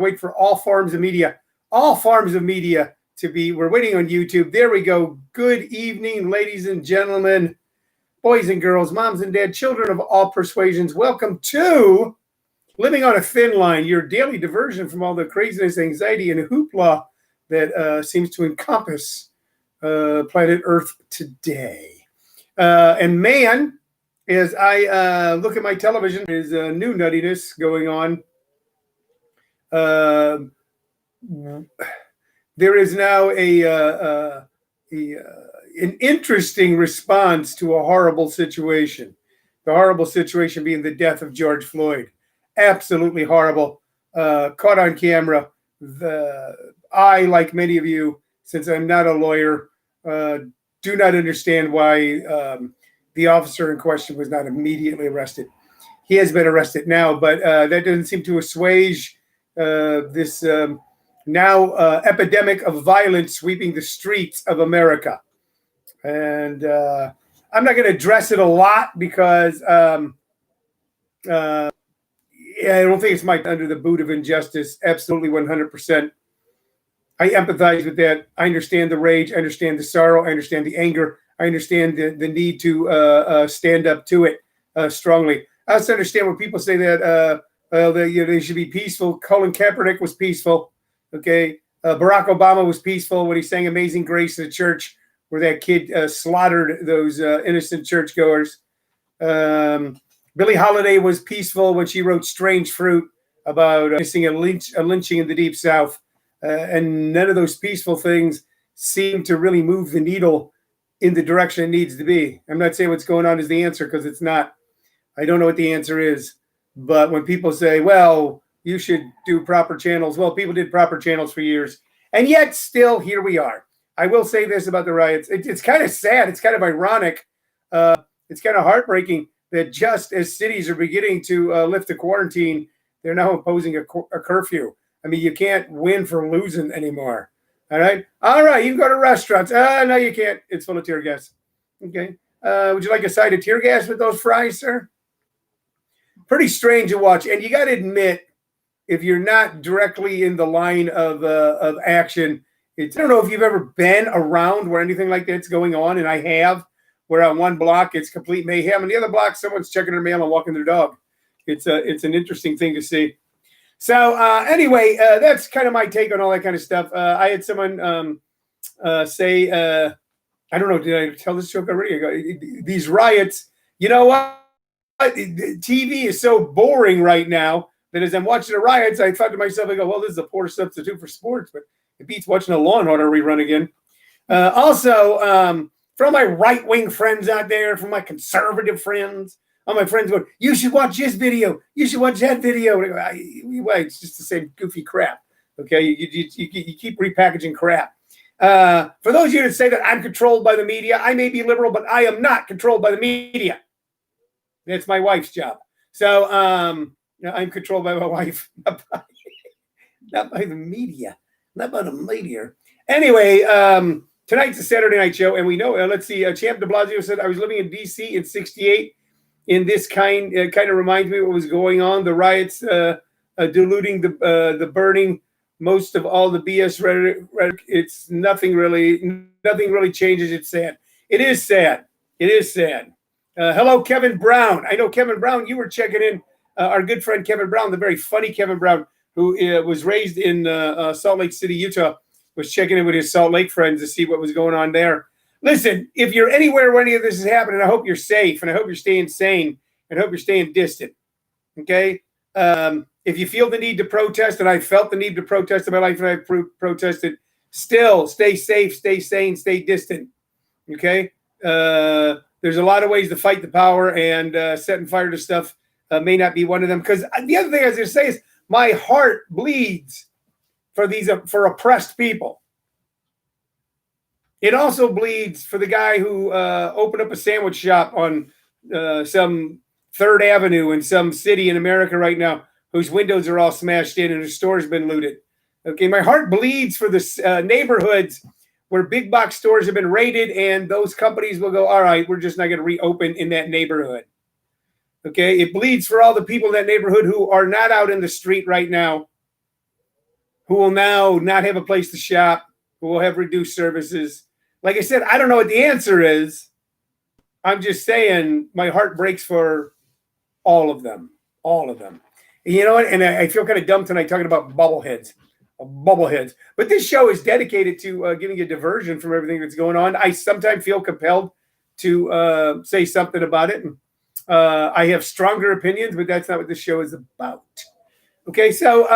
wait for all forms of media to be, we're waiting on YouTube. There we go. Good evening, ladies and gentlemen, boys and girls, moms and dads, children of all persuasions. Welcome to Living on a Thin Line, your daily diversion from all the craziness, anxiety, and hoopla that seems to encompass planet Earth today. And man, as I look at my television, there's a new nuttiness going on. There is now an interesting response to a horrible situation. The horrible situation being the death of George Floyd. Absolutely horrible. Caught on camera. I, like many of you, since I'm not a lawyer, do not understand why the officer in question was not immediately arrested. He has been arrested now, but that doesn't seem to assuage this now epidemic of violence sweeping the streets of America. And I'm not going to address it a lot because I don't think it's under the boot of injustice. Absolutely 100%. I empathize with that. I understand the rage. I understand the sorrow. I understand the anger. I understand the need to stand up to it strongly. I also understand when people say that they should be peaceful. Colin Kaepernick was peaceful. Okay. Barack Obama was peaceful when he sang Amazing Grace at a church where that kid slaughtered those innocent churchgoers. Billie Holiday was peaceful when she wrote Strange Fruit about missing a lynching in the Deep South. And none of those peaceful things seem to really move the needle in the direction it needs to be. I'm not saying what's going on is the answer because it's not. I don't know what the answer is. But when people say, well, you should do proper channels. Well, people did proper channels for years. And yet still here we are. I will say this about the riots. It's kind of sad. It's kind of ironic. It's kind of heartbreaking that just as cities are beginning to lift the quarantine, they're now imposing a curfew. I mean, you can't win for losing anymore. All right. You can go to restaurants. No, you can't. It's full of tear gas. Okay. Would you like a side of tear gas with those fries, sir? Pretty strange to watch. And you got to admit, if you're not directly in the line of action, I don't know if you've ever been around where anything like that's going on, and I have, where on one block it's complete mayhem, and the other block someone's checking their mail and walking their dog. It's an interesting thing to see. So anyway, that's kind of my take on all that kind of stuff. I had someone say, I don't know, did I tell this joke already? These riots, you know what? TV is so boring right now that as I'm watching the riots, I thought to myself, I go, well, this is a poor substitute for sports, but it beats watching a Law and Order rerun again. Also, from my right-wing friends out there, from my conservative friends, all my friends going, you should watch this video. You should watch that video. It's just the same goofy crap. Okay, you keep repackaging crap. For those of you that say that I'm controlled by the media, I may be liberal, but I am not controlled by the media. That's my wife's job. So I'm controlled by my wife, not by the media, not by the media. Anyway, tonight's a Saturday night show, and we know. Let's see. Champ de Blasio said I was living in D.C. in '68. In this kind of reminds me of what was going on. The riots, diluting the burning. Most of all the BS rhetoric. It's nothing really changes. It's sad. It is sad. Hello, Kevin Brown. I know Kevin Brown. You were checking in. Our good friend Kevin Brown, the very funny Kevin Brown, who was raised in Salt Lake City, Utah, was checking in with his Salt Lake friends to see what was going on there. Listen, if you're anywhere where any of this is happening, I hope you're safe, and I hope you're staying sane, and I hope you're staying distant. Okay? If you feel the need to protest, and I felt the need to protest in my life, and I've protested, still stay safe, stay sane, stay distant. Okay? There's a lot of ways to fight the power, and setting fire to stuff may not be one of them. Because the other thing I was going to say is my heart bleeds for oppressed people. It also bleeds for the guy who opened up a sandwich shop on some 3rd Avenue in some city in America right now, whose windows are all smashed in and his store's been looted. Okay, my heart bleeds for the neighborhoods where big box stores have been raided, and those companies will go, all right, we're just not going to reopen in that neighborhood. Okay, it bleeds for all the people in that neighborhood who are not out in the street right now, who will now not have a place to shop, who will have reduced services. Like I said, I don't know what the answer is. I'm just saying my heart breaks for all of them. All of them. And you know what? And I feel kind of dumb tonight talking about bubbleheads. Bubbleheads. But this show is dedicated to giving a diversion from everything that's going on. I sometimes feel compelled to say something about it. And, I have stronger opinions, but that's not what this show is about. Okay, so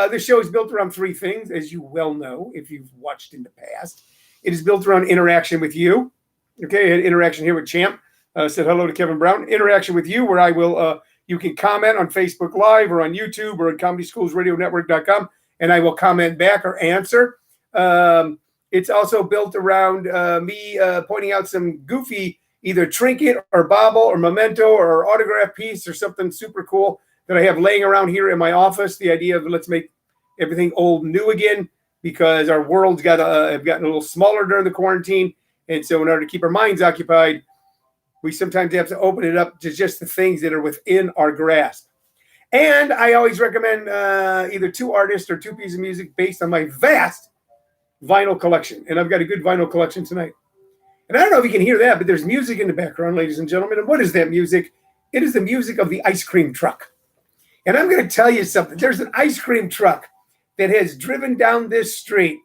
this show is built around three things, as you well know if you've watched in the past. It is built around interaction with you. Okay, I had interaction here with Champ. Said hello to Kevin Brown. Interaction with you, where I will, you can comment on Facebook Live or on YouTube or at ComedySchoolsRadioNetwork.com, and I will comment back or answer. It's also built around me pointing out some goofy either trinket or bauble or memento or autograph piece or something super cool that I have laying around here in my office. The idea of let's make everything old new again, because our world's have gotten a little smaller during the quarantine. And so in order to keep our minds occupied, we sometimes have to open it up to just the things that are within our grasp. And I always recommend either two artists or two pieces of music based on my vast vinyl collection. And I've got a good vinyl collection tonight. And I don't know if you can hear that, but there's music in the background, ladies and gentlemen. And what is that music? It is the music of the ice cream truck. And I'm going to tell you something. There's an ice cream truck that has driven down this street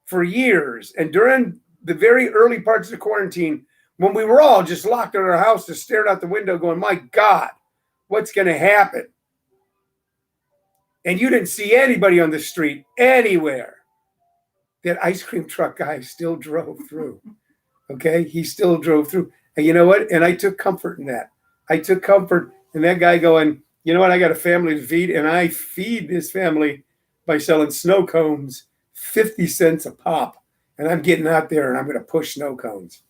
for years. And during the very early parts of the quarantine, when we were all just locked in our house, just staring out the window going, my God, what's going to happen? And you didn't see anybody on the street anywhere. That ice cream truck guy still drove through. Okay, he still drove through. And you know what? And I took comfort in that. I took comfort in that guy going, you know what? I got a family to feed, and I feed this family by selling snow cones, 50 cents a pop. And I'm getting out there, and I'm going to push snow cones.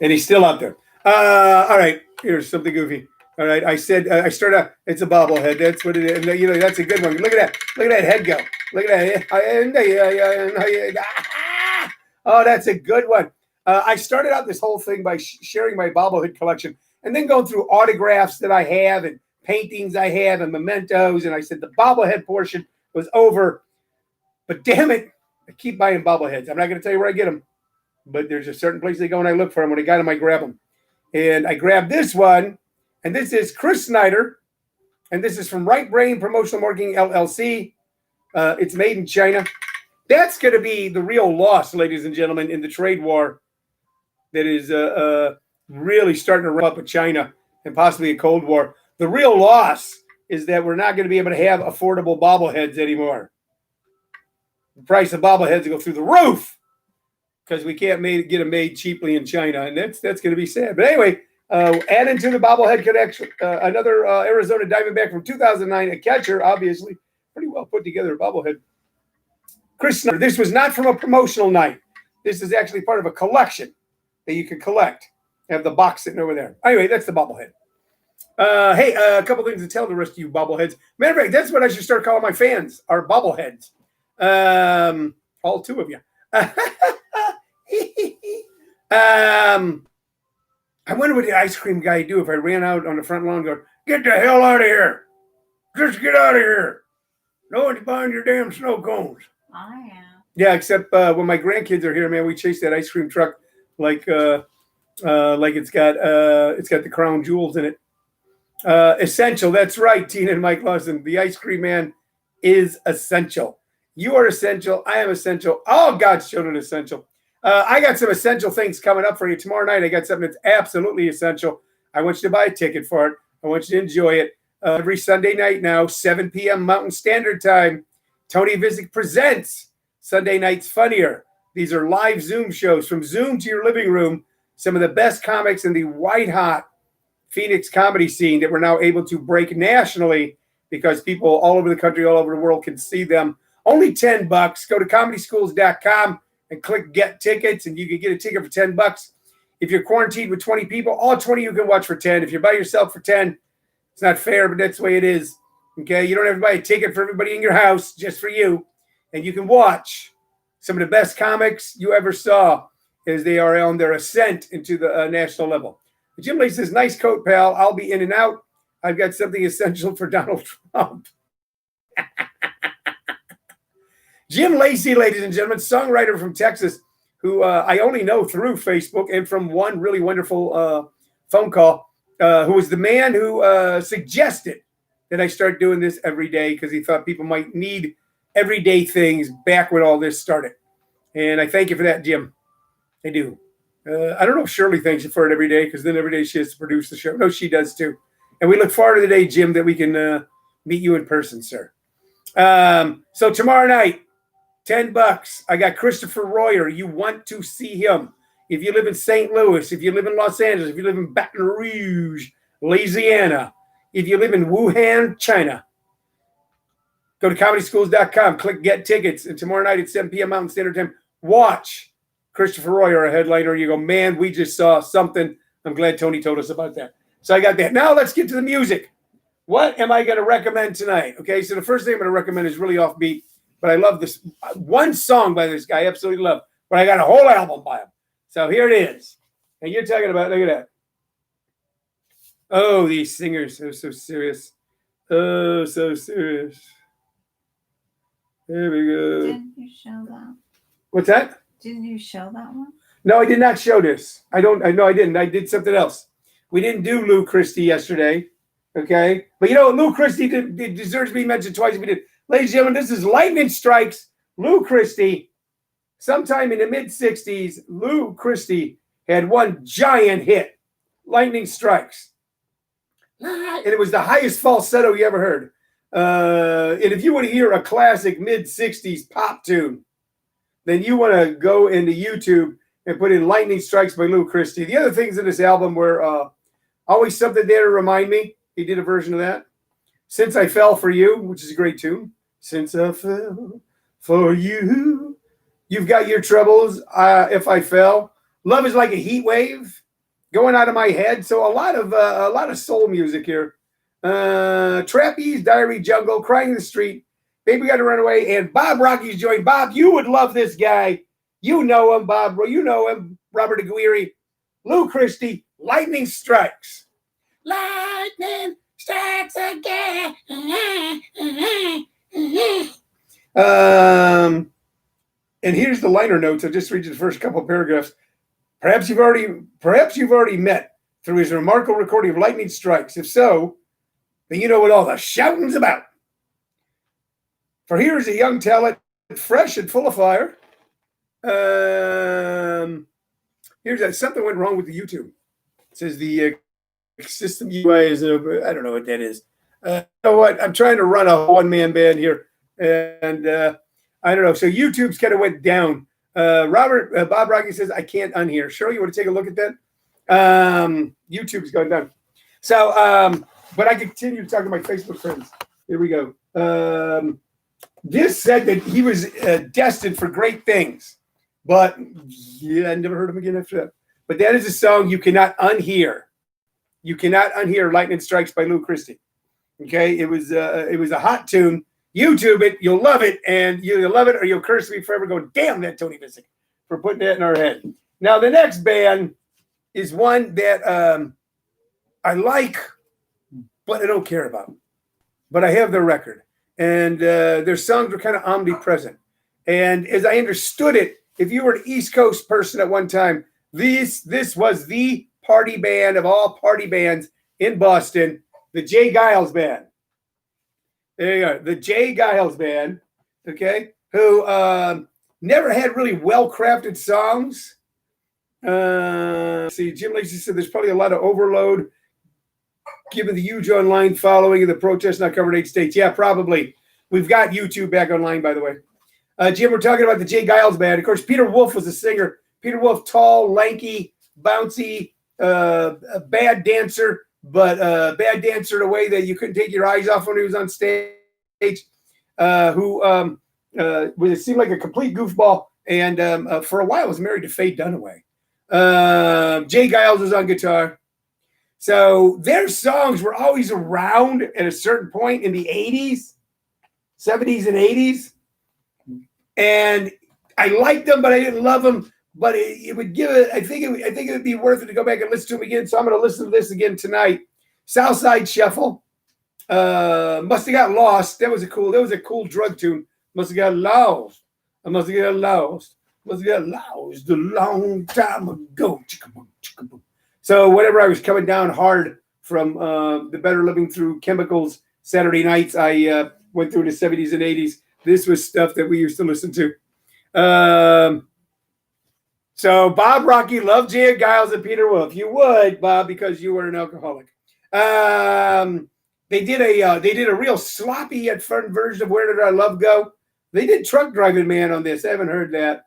And he's still out there. All right, here's something goofy. All right, I said, I started out, it's a bobblehead. That's what it is. And, you know, that's a good one. Look at that. Look at that head go. Look at that. Oh, that's a good one. I started out this whole thing by sharing my bobblehead collection and then going through autographs that I have and paintings I have and mementos. And I said the bobblehead portion was over. But damn it, I keep buying bobbleheads. I'm not going to tell you where I get them. But there's a certain place they go and I look for them. When I got them, I grab them. And I grabbed this one. And this is Chris Snyder. And this is from Right Brain Promotional Marketing, LLC. It's made in China. That's going to be the real loss, ladies and gentlemen, in the trade war that is really starting to ramp up with China and possibly a Cold War. The real loss is that we're not going to be able to have affordable bobbleheads anymore. The price of bobbleheads will go through the roof because we can't get them made cheaply in China, and that's going to be sad. But anyway, adding to the bobblehead connection, another Arizona Diamondback from 2009, a catcher, obviously, pretty well put together bobblehead. Chris Snyder, this was not from a promotional night. This is actually part of a collection that you can collect. I have the box sitting over there. Anyway, that's the bobblehead. Hey, a couple things to tell the rest of you bobbleheads. Matter of fact, that's what I should start calling my fans, our bobbleheads. All two of you. I wonder what the ice cream guy would do if I ran out on the front lawn and go, get the hell out of here. Just get out of here. No one's buying your damn snow cones. I am. Yeah, except when my grandkids are here, man, we chase that ice cream truck like it's got the crown jewels in it. Essential. That's right, Tina and Mike Lawson. The ice cream man is essential. You are essential. I am essential. All God's children are essential. I got some essential things coming up for you tomorrow night. I got something that's absolutely essential. I want you to buy a ticket for it. I want you to enjoy it. Every Sunday night now, 7 p.m. Mountain Standard Time, Tony Vicich presents Sunday Night's Funnier. These are live Zoom shows from Zoom to your living room. Some of the best comics in the white-hot Phoenix comedy scene that we're now able to break nationally because people all over the country, all over the world can see them. Only $10. Go to comedyschools.com and click Get Tickets, and you can get a ticket for $10. If you're quarantined with 20 people, all 20 you can watch for 10. If you're by yourself for 10, it's not fair, but that's the way it is. Okay, you don't have to buy a ticket for everybody in your house, just for you. And you can watch some of the best comics you ever saw as they are on their ascent into the national level. Jim Lee says, nice coat, pal. I'll be in and out. I've got something essential for Donald Trump. Jim Lacey, ladies and gentlemen, songwriter from Texas, who I only know through Facebook and from one really wonderful phone call, who was the man who suggested that I start doing this every day because he thought people might need everyday things back when all this started. And I thank you for that, Jim. I do. I don't know if Shirley thanks you for it every day because then every day she has to produce the show. No, she does too. And we look forward to the day, Jim, that we can meet you in person, sir. So tomorrow night, $10. I got Christopher Royer. You want to see him. If you live in St. Louis, if you live in Los Angeles, if you live in Baton Rouge, Louisiana, if you live in Wuhan, China, go to comedyschools.com, click Get Tickets, and tomorrow night at 7 p.m. Mountain Standard Time, watch Christopher Royer, a headliner. You go, man, we just saw something. I'm glad Tony told us about that. So I got that. Now let's get to the music. What am I going to recommend tonight? Okay, so the first thing I'm going to recommend is really offbeat, but I love this one song by this guy. I absolutely love, but I got a whole album by him. So here it is. And you're talking about, look at that. Oh, these singers are so serious. Oh, so serious. There we go. Didn't you show that? What's that? Didn't you show that one? No, I did not show this. I know I didn't. I did something else. We didn't do Lou Christie yesterday. Okay. But you know, Lou Christie deserves to be mentioned twice. We did. Ladies and gentlemen, this is Lightning Strikes, Lou Christie. Sometime in the mid-'60s, Lou Christie had one giant hit, Lightning Strikes. And it was the highest falsetto you ever heard. And if you want to hear a classic mid-'60s pop tune, then you want to go into YouTube and put in Lightning Strikes by Lou Christie. The other things in this album were Always Something There to Remind Me. He did a version of that. Since I Fell for You, which is a great tune. Since I Fell for You. You've Got Your Troubles, If I Fell. Love Is Like a Heat Wave. Going Out of My Head. So a lot of soul music here. Trapeze, Diary, Jungle, Crying in the Street, Baby Got to Run Away, and Bob Rocky's joined. Bob, you would love this guy. You know him, Bob. You know him, Robert Aguirre. Lou Christie, Lightning Strikes. Lightning strikes again. And here's the liner notes. I'll just read you the first couple of paragraphs. Perhaps you've already met through his remarkable recording of Lightning Strikes. If so, then you know what all the shouting's about. For here is a young talent, fresh and full of fire. Here's that. Something went wrong with the YouTube. It says the system UI is, I don't know what that is. You know what? I'm trying to run a one-man band here. And I don't know. So YouTube's kind of went down. Bob Rocky says, I can't unhear. Shirley, you want to take a look at that? YouTube's going down. So, but I continue to talk to my Facebook friends. Here we go. This said that he was destined for great things. But, yeah, I never heard him again after that. But that is a song you cannot unhear. You cannot unhear Lightning Strikes by Lou Christie. Okay? It was a hot tune. YouTube it, you'll love it, and you'll love it or you'll curse me forever going, damn that Tony Vicich for putting that in our head. Now, the next band is one that I like, but I don't care about. But I have their record. And their songs were kind of omnipresent. And as I understood it, if you were an East Coast person at one time, this was the party band of all party bands in Boston, the Jay Giles Band. There you go, the Jay Giles Band, okay, who never had really well-crafted songs. See, Jim Lacey said there's probably a lot of overload given the huge online following of the protest not covered 8 states. Yeah, probably. We've got YouTube back online, by the way. Jim, we're talking about the Jay Giles Band. Of course, Peter Wolf was a singer. Peter Wolf, tall, lanky, bouncy, a bad dancer, but bad dancer in a way that you couldn't take your eyes off when he was on stage, who seemed like a complete goofball, and for a while was married to Faye Dunaway. Jay Giles was on guitar. So their songs were always around at a certain point in the 80s, 70s and 80s. And I liked them, but I didn't love them. But it would give it, I think it would be worth it to go back and listen to them again. So I'm going to listen to this again tonight. Southside Shuffle. Must Have Got Lost. That was a cool drug tune Must have got lost. I must have got lost. Must have got lost a long time ago. Chicka-boom, chicka-boom. So whenever I was coming down hard from the Better Living Through Chemicals Saturday nights, I went through the 70s and 80s. This was stuff that we used to listen to. So Bob Rocky, love Jay Giles and Peter Wolf. You would, Bob, because you were an alcoholic. They did a real sloppy yet fun version of Where Did Our Love Go? They did Truck Driving Man on this. I haven't heard that.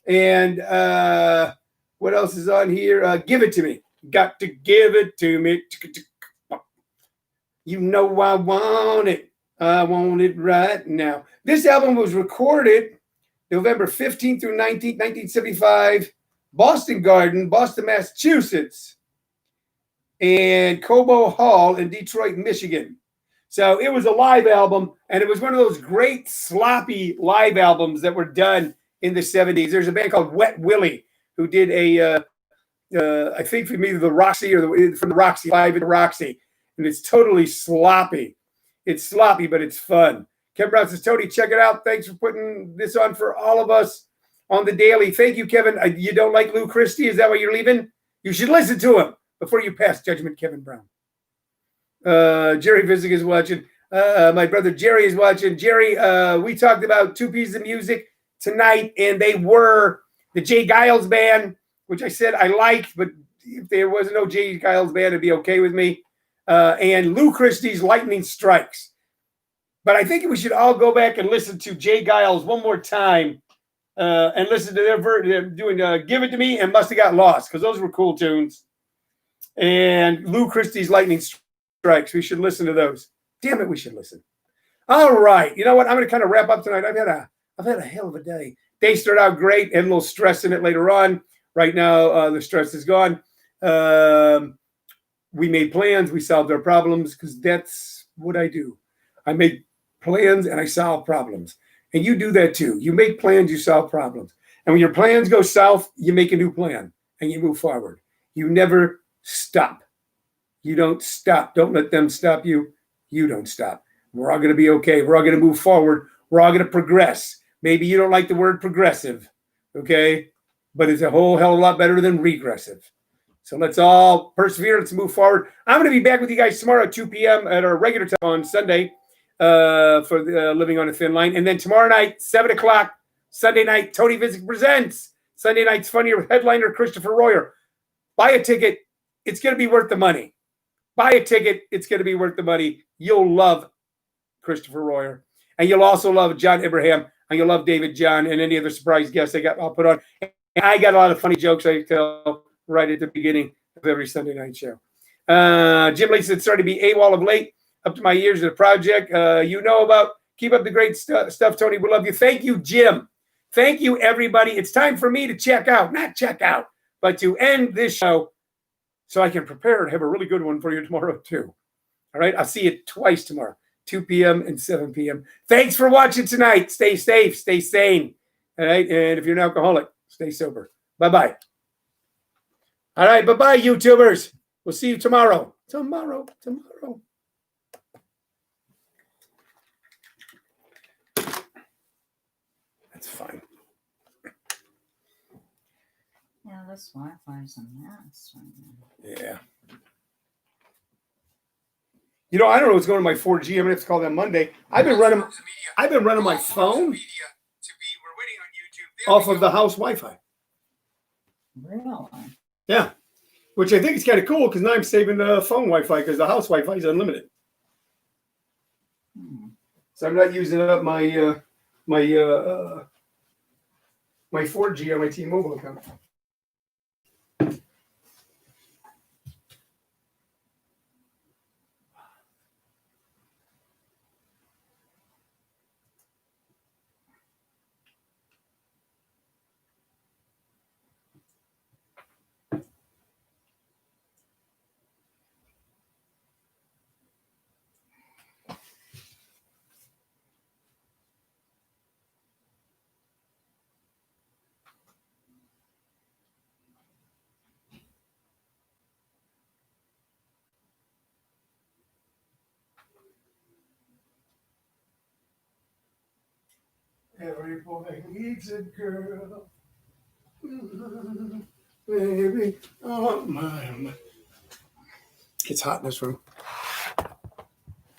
And what else is on here? Give It to Me. Got to give it to me. You know I want it. I want it right now. This album was recorded November 15th through 19th, 1975, Boston Garden, Boston, Massachusetts, and Cobo Hall in Detroit, Michigan. So it was a live album, and it was one of those great sloppy live albums that were done in the 70s. There's a band called Wet Willie who did I think from either the Roxy or from the Roxy, live at the Roxy, and it's totally sloppy. It's sloppy, but it's fun. Kevin Brown says, Tony, check it out. Thanks for putting this on for all of us on the daily. Thank you, Kevin. You don't like Lou Christie? Is that why you're leaving? You should listen to him before you pass judgment, Kevin Brown. Jerry Vicich is watching. My brother Jerry is watching. Jerry, we talked about two pieces of music tonight, and they were the Jay Giles Band, which I said I liked, but if there was no Jay Giles Band, it'd be okay with me. And Lou Christie's Lightning Strikes. But I think we should all go back and listen to Jay Giles one more time and listen to their version doing Give It to Me and Must Have Got Lost, because those were cool tunes. And Lou Christie's Lightning Strikes. We should listen to those. Damn it, we should listen. All right. You know what? I'm going to kind of wrap up tonight. I've had a hell of a day. Day started out great, and a little stress in it later on. Right now, the stress is gone. We made plans. We solved our problems, because that's what I do. I make plans and I solve problems. And you do that too. You make plans, you solve problems. And when your plans go south, you make a new plan and you move forward. You never stop. You don't stop. Don't let them stop you. You don't stop. We're all going to be okay. We're all going to move forward. We're all going to progress. Maybe you don't like the word progressive, okay? But it's a whole hell of a lot better than regressive. So let's all persevere. Let's move forward. I'm going to be back with you guys tomorrow at 2 p.m. at our regular time on Sunday for Living on a Thin Line. And then tomorrow night, 7 o'clock, Sunday night, Tony Vicich presents Sunday Night's Funnier with headliner Christopher Royer. Buy a ticket. It's going to be worth the money. Buy a ticket. It's going to be worth the money. You'll love Christopher Royer. And you'll also love John Abraham. And you'll love David John and any other surprise guests I'll put on. And I got a lot of funny jokes I tell right at the beginning of every Sunday night show. Jim Lee said, starting to be AWOL of late, up to my ears in the project. You know about. Keep up the great stuff, Tony. We love you. Thank you, Jim. Thank you, everybody. It's time for me to check out. Not check out, but to end this show so I can prepare and have a really good one for you tomorrow, too. All right? I'll see you twice tomorrow, 2 p.m. and 7 p.m. Thanks for watching tonight. Stay safe. Stay sane. All right? And if you're an alcoholic, stay sober. Bye-bye. All right. Bye-bye, YouTubers. We'll see you tomorrow. Tomorrow. That's fine. Yeah, this Wi-Fi's a mess right now. Yeah. You know, I don't know what's going on my 4G. I'm gonna have to call them Monday. I've been running my phone off of the house Wi-Fi. Really? Yeah. Which I think is kind of cool because now I'm saving the phone Wi-Fi because the house Wi-Fi is unlimited. So I'm not using up my my 4G on my T-Mobile account. Every boy needs a girl. Baby, oh my. It's hot in this room.